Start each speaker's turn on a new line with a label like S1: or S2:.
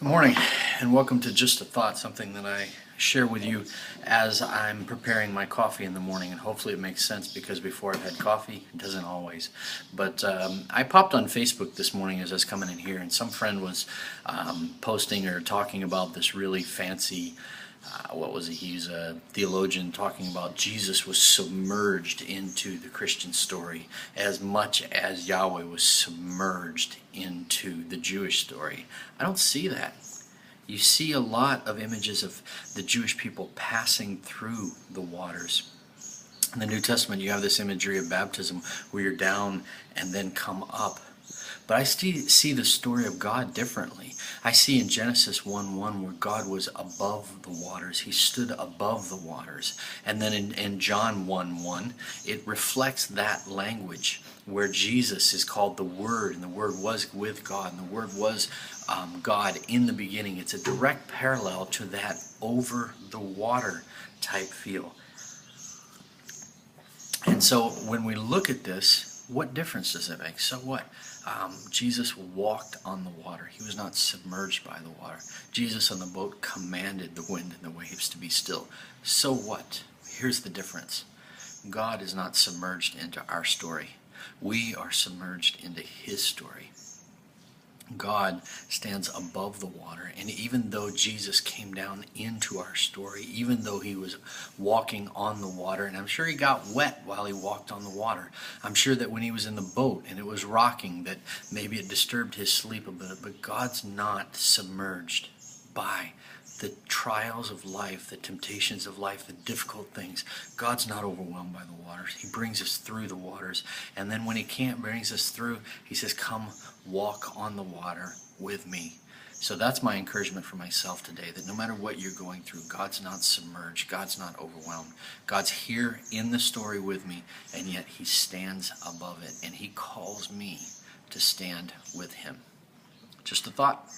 S1: Good morning, and welcome to Just a Thought, something that I share with you as I'm preparing my coffee in the morning, and hopefully it makes sense because before I've had coffee, it doesn't always. But I popped on Facebook this morning as I was coming in here, and some friend was posting or talking about this really fancy, what was it? He's a theologian talking about Jesus was submerged into the Christian story as much as Yahweh was submerged into the Jewish story. I don't see that. You see a lot of images of the Jewish people passing through the waters. In the New Testament, you have this imagery of baptism where you're down and then come up. But I see the story of God differently. I see in Genesis 1:1 where God was above the waters. He stood above the waters. And then in John 1:1, it reflects that language where Jesus is called the Word, and the Word was with God, and the Word was God in the beginning. It's a direct parallel to that over the water type feel. And so when we look at this, what difference does it make? So what? Jesus walked on the water. He was not submerged by the water. Jesus on the boat commanded the wind and the waves to be still. So what? Here's the difference. God is not submerged into our story. We are submerged into His story. God stands above the water, and even though Jesus came down into our story, even though He was walking on the water, and I'm sure He got wet while He walked on the water. I'm sure that when He was in the boat and it was rocking, that maybe it disturbed His sleep a bit, but God's not submerged by the trials of life, the temptations of life, the difficult things. God's not overwhelmed by the waters. He brings us through the waters. And then when He can't bring us through, He says, come walk on the water with me. So that's my encouragement for myself today, that no matter what you're going through, God's not submerged. God's not overwhelmed. God's here in the story with me, and yet He stands above it, and He calls me to stand with Him. Just a thought.